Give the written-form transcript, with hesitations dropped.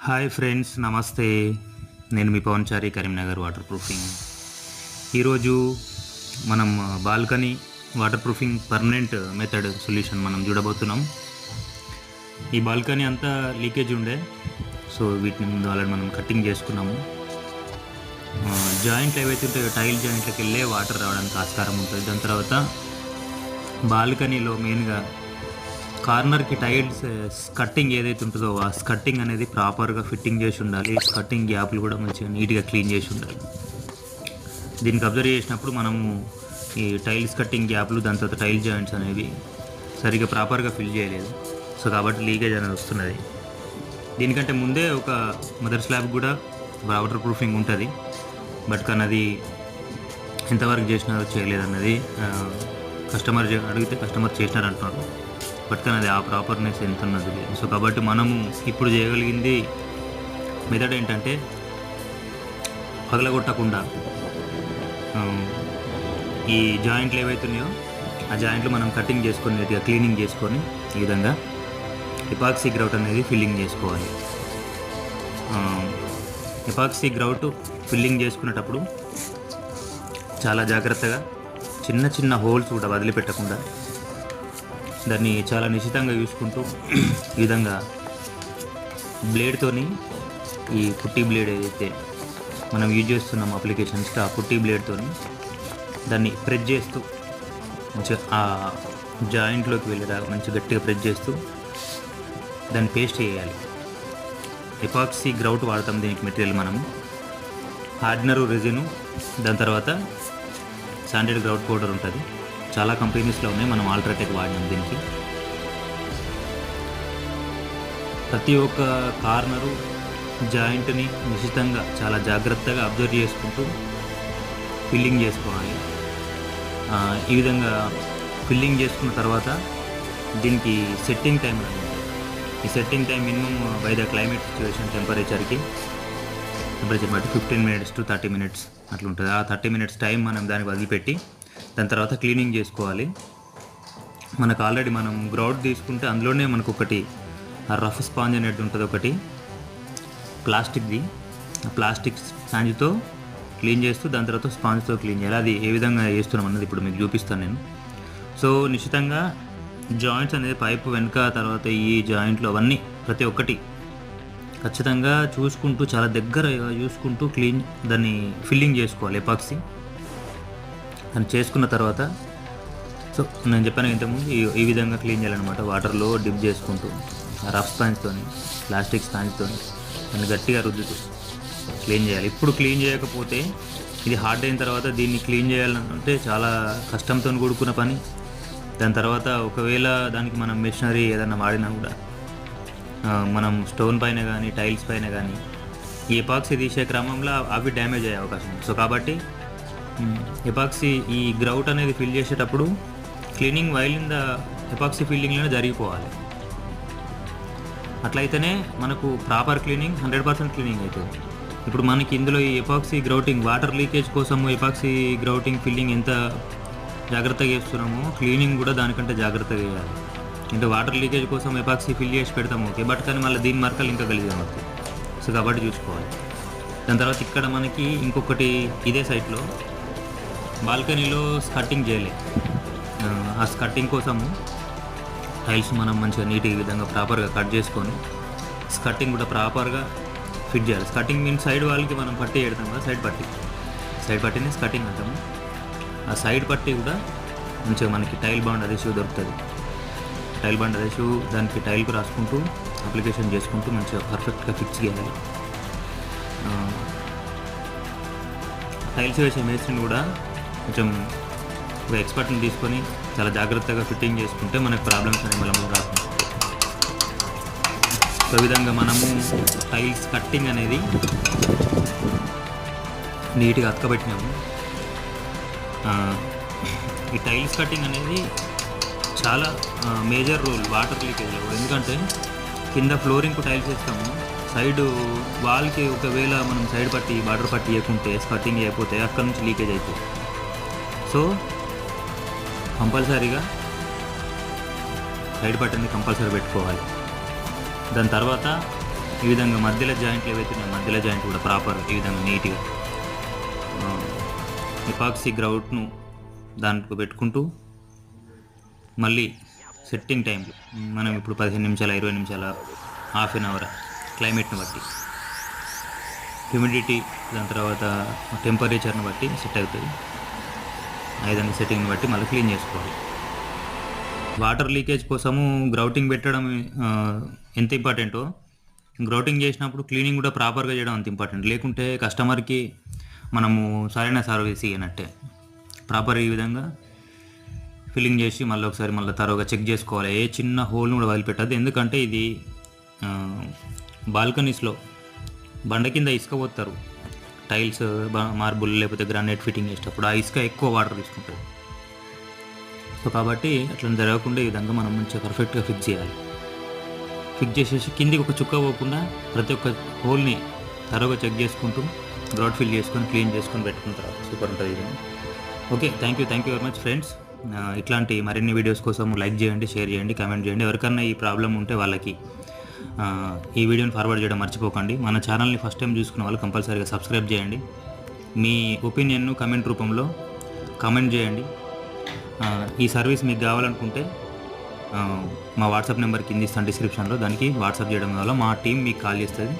Hi friends, నమస్తే. నేను మీ పవన్చారి, Karimnagar water proofing. ఈరోజు మనం balcony water proofing permanent method solution మనం చూడబోతున్నాం. ఈ బాల్కనీ అంతా లీకేజ్ ఉండే, సో వీటిని ముందు వాళ్ళని మనం కటింగ్ చేసుకున్నాము. జాయింట్లు ఏవైతే ఉంటాయో టైల్ జాయింట్లకు వెళ్ళే వాటర్ రావడానికి ఆస్కారం ఉంటుంది. దాని తర్వాత బాల్కనీలో మెయిన్గా కార్నర్కి టైల్స్ స్కట్టింగ్ ఏదైతే ఉంటుందో ఆ స్కట్టింగ్ అనేది ప్రాపర్గా ఫిట్టింగ్ చేసి ఉండాలి. స్కట్టింగ్ గ్యాప్లు కూడా మంచిగా నీట్గా క్లీన్ చేసి ఉండాలి. దీనికి అబ్జర్వ్ చేసినప్పుడు మనము ఈ టైల్స్ కట్టింగ్ గ్యాప్లు, దాని తర్వాత టైల్ జాయింట్స్ అనేవి సరిగ్గా ప్రాపర్గా ఫిల్ చేయలేదు. సో కాబట్టి లీకేజ్ అనేది వస్తున్నది. దీనికంటే ముందే ఒక మదర్ స్లాబ్ కూడా వాటర్ ప్రూఫింగ్ ఉంటుంది. బట్ కానీ అది ఎంతవరకు చేసినారో చేయలేదన్నది కస్టమర్ అడిగితే కస్టమర్ చేసినారంటున్నారు. బట్ కానీ అది ఆ ప్రాపర్నెస్ ఎంత ఉన్నది లేదు. సో కాబట్టి మనము ఇప్పుడు చేయగలిగింది మెథడ్ ఏంటంటే, పగలగొట్టకుండా ఈ జాయింట్లు ఏవైతున్నాయో ఆ జాయింట్లు మనం కటింగ్ చేసుకొని నీట్గా క్లీనింగ్ చేసుకొని ఈ విధంగా ఎపాక్సీ గ్రౌట్ అనేది ఫిల్లింగ్ చేసుకోవాలి. ఎపాక్సీ గ్రౌట్ ఫిల్లింగ్ చేసుకునేటప్పుడు చాలా జాగ్రత్తగా చిన్న చిన్న హోల్స్ కూడా వదిలిపెట్టకుండా దాన్ని చాలా నిశ్చితంగా చూసుకుంటూ ఈ విధంగా బ్లేడ్తోని, ఈ పుట్టి బ్లేడ్ ఏదైతే మనం యూజ్ చేస్తున్నాం అప్లికేషన్స్కి, ఆ పుట్టి బ్లేడ్తోని దాన్ని ప్రెస్ చేస్తూ మంచిగా ఆ జాయింట్లోకి వెళ్ళేలా మంచి గట్టిగా ప్రెస్ చేస్తూ దాన్ని పేస్ట్ చేయాలి. ఎపాక్సీ గ్రౌట్ వాడతాం దీనికి మెటీరియల్ మనము. హార్డ్నరు రెజిను, దాని తర్వాత శాండెడ్ గ్రౌట్ పౌడర్ ఉంటుంది. చాలా కంపెనీస్లో ఉన్నాయి, మనం ఆల్ట్రాటెక్ వాడినాం దీనికి. ప్రతి ఒక్క కార్నరు జాయింట్ని నిశ్చితంగా చాలా జాగ్రత్తగా అబ్జర్వ్ చేసుకుంటూ ఫిల్లింగ్ చేసుకోవాలి. ఈ విధంగా ఫిల్లింగ్ చేసుకున్న తర్వాత దీనికి సెట్టింగ్ టైం అనేది, ఈ setting time minimum by the climate situation temperature బట్టి 15 minutes to 30 minutes అట్లా ఉంటుంది. ఆ 30 minutes టైం మనం దానికి వదిలిపెట్టి దాని తర్వాత క్లీనింగ్ చేసుకోవాలి. మనకు ఆల్రెడీ మనం గ్రౌట్ తీసుకుంటే అందులోనే మనకు ఒకటి రఫ్ స్పాంజ్ అనేది ఉంటుంది, ఒకటి ప్లాస్టిక్ది. ఆ ప్లాస్టిక్ స్పాంజ్తో క్లీన్ చేస్తూ దాని తర్వాత స్పాంజ్తో క్లీన్ చేయాలి. అది ఏ విధంగా చేస్తున్నాం అన్నది ఇప్పుడు మీకు చూపిస్తాను నేను. సో నిశ్చితంగా జాయింట్స్ అనేది పైపు వెనుక, తర్వాత ఈ జాయింట్లు అవన్నీ ప్రతి ఒక్కటి ఖచ్చితంగా చూసుకుంటూ చాలా దగ్గరగా చూసుకుంటూ దాన్ని ఫిల్లింగ్ చేసుకోవాలి ఎపాక్సీ. దాన్ని చేసుకున్న తర్వాత సో నేను చెప్పాను ఇంతకుముందు ఈ విధంగా క్లీన్ చేయాలన్నమాట. వాటర్లో డిప్ చేసుకుంటూ రఫ్ స్పాంజ్తో, ప్లాస్టిక్ స్పాంజ్తో దాన్ని గట్టిగా రుద్దుతూ క్లీన్ చేయాలి. ఇప్పుడు క్లీన్ చేయకపోతే ఇది హార్డ్ అయిన తర్వాత దీన్ని క్లీన్ చేయాలంటే చాలా కష్టంతో కూడుకున్న పని. దాని తర్వాత ఒకవేళ దానికి మనం మెషినరీ ఏదైనా వాడినా కూడా మనం స్టోన్ పైన కానీ టైల్స్ పైన కానీ ఈ ఎపాక్సీ తీసే క్రమంలో అవి డ్యామేజ్ అయ్యే అవకాశం ఉంది. సో కాబట్టి ఎపాక్సీ ఈ గ్రౌట్ అనేది ఫిల్ చేసేటప్పుడు cleaning while in the epoxy ఫిల్లింగ్లోనే జరిగిపోవాలి. అట్లయితేనే మనకు ప్రాపర్ క్లీనింగ్ 100% క్లీనింగ్ అవుతుంది. ఇప్పుడు మనకి ఇందులో ఈ ఎపాక్సీ గ్రౌటింగ్ వాటర్ లీకేజ్ కోసము ఎపాక్సీ గ్రౌటింగ్ ఫిల్లింగ్ ఎంత జాగ్రత్తగా చేస్తున్నామో క్లీనింగ్ కూడా దానికంటే జాగ్రత్తగా చేయాలి. అంటే వాటర్ లీకేజ్ కోసం ఎపాక్సీ ఫిల్ చేసి పెడతాము, ఓకే, బట్ కానీ మళ్ళీ దీని మార్కలు ఇంకా గలీజ్గా అవుతాయి. సో కాబట్టి చూసుకోవాలి. దాని తర్వాత ఇక్కడ మనకి ఇంకొకటి ఇదే సైట్లో బాల్కనీలో స్కట్టింగ్ చేయలే. ఆ స్కట్టింగ్ కోసము టైల్స్ మనం మంచిగా నీట్గా ఈ విధంగా ప్రాపర్గా కట్ చేసుకొని స్కట్టింగ్ కూడా ప్రాపర్గా ఫిట్ చేయాలి. స్కట్టింగ్ మీన్స్ సైడ్ వాళ్ళకి మనం పట్టి పెడతాం కదా, సైడ్ పట్టిని స్కట్టింగ్ అంటాము. ఆ సైడ్ పట్టి కూడా మంచిగా మనకి టైల్ బాండ్ అదేసివ్ దొరుకుతుంది. టైల్ బాండ్ అదేసివ్ దానికి టైల్కి రాసుకుంటూ అప్లికేషన్ చేసుకుంటూ మంచిగా పర్ఫెక్ట్గా ఫిక్స్ చేయాలి. టైల్స్ వేసే మేస్త్రిని కూడా కొంచెం ఒక ఎక్స్పర్ట్ని తీసుకొని చాలా జాగ్రత్తగా ఫిట్టింగ్ చేసుకుంటే మనకు ప్రాబ్లమ్స్ అనేవి మళ్ళీ రాకుండా. సో ఈ విధంగా మనము టైల్స్ కట్టింగ్ అనేది నీట్గా అతకబెట్టినాము. ఈ టైల్స్ కట్టింగ్ అనేది చాలా మేజర్ రోల్ వాటర్ లీకేజ్లో. ఎందుకంటే కింద ఫ్లోరింగ్కు టైల్స్ వేస్తాము, సైడ్ వాల్కి ఒకవేళ మనం సైడ్ పట్టి బార్డర్ పట్టి వేయకుంటే స్కట్టింగ్ అయిపోతే అక్కడ నుంచి లీకేజ్ అవుతుంది. సో కంపల్సరీగా సైడ్ పట్టిని కంపల్సరీ పెట్టుకోవాలి. దాని తర్వాత ఈ విధంగా మధ్యలో జాయింట్లు ఏవైతే ఉన్నాయో మధ్యలో జాయింట్ కూడా ప్రాపర్ ఈ విధంగా నీట్గా ఎపాక్సీ గ్రౌట్ను దాంట్లో పెట్టుకుంటూ మళ్ళీ సెట్టింగ్ టైం మనం ఇప్పుడు 15 నిమిషాలు 20 నిమిషాల హాఫ్ అన్ అవర్ క్లైమేట్ని బట్టి హ్యూమిడిటీ దాని తర్వాత టెంపరేచర్ని బట్టి సెట్ అవుతుంది. ఐదంగా సెట్టింగ్ని బట్టి మళ్ళీ క్లీన్ చేసుకోవాలి. వాటర్ లీకేజ్ కోసము గ్రౌటింగ్ పెట్టడం ఎంత ఇంపార్టెంటో గ్రౌటింగ్ చేసినప్పుడు క్లీనింగ్ కూడా ప్రాపర్గా చేయడం అంత ఇంపార్టెంట్. లేకుంటే కస్టమర్కి మనము సరైన సర్వీస్ ఇవ్వనట్టే. ప్రాపర్ ఈ విధంగా ఫిల్లింగ్ చేసి మళ్ళీ ఒకసారి తరోగా చెక్ చేసుకోవాలి. ఏ చిన్న హోల్ని కూడా వదిలిపెట్టద్దు. ఎందుకంటే ఇది బాల్కనీస్లో బండ కింద ఇసుక పోతారు, టైల్స్ మార్బుల్ లేకపోతే గ్రానైట్ ఫిట్టింగ్ చేసేటప్పుడు ఆ ఇసుక ఎక్కువ వాటర్ తీసుకుంటుంది. సో కాబట్టి అట్లా జరగకుండా ఈ విధంగా మనం మంచిగా పర్ఫెక్ట్గా ఫిక్స్ చేయాలి. ఫిక్స్ చేసేసి కిందికి ఒక చుక్క పోకుండా ప్రతి ఒక్క హోల్ని తరోగా చెక్ చేసుకుంటూ గ్రౌట్ ఫిల్ చేసుకొని క్లీన్ చేసుకొని పెట్టుకున్న తర్వాత సూపర్ ఉంటుంది ఇది. Okay, thank you very much friends. ఇట్లాంటి మరిన్ని వీడియోస్ కోసం లైక్ చేయండి, షేర్ చేయండి, కామెంట్ చేయండి. ఎవరికన్నా ఈ ప్రాబ్లం ఉంటే వాళ్ళకి ఈ వీడియోని ఫార్వర్డ్ చేయడం మర్చిపోకండి. మన ఛానల్ని ఫస్ట్ టైం చూసుకున్న వాళ్ళు కంపల్సరీగా సబ్స్క్రైబ్ చేయండి. మీ ఒపీనియన్ను కమెంట్ రూపంలో కామెంట్ చేయండి. ఈ సర్వీస్ మీకు కావాలనుకుంటే మా వాట్సాప్ నెంబర్ కింద ఇస్తాను డిస్క్రిప్షన్లో, దానికి వాట్సాప్ చేయడం వల్ల మా టీం మీకు కాల్ చేస్తుంది.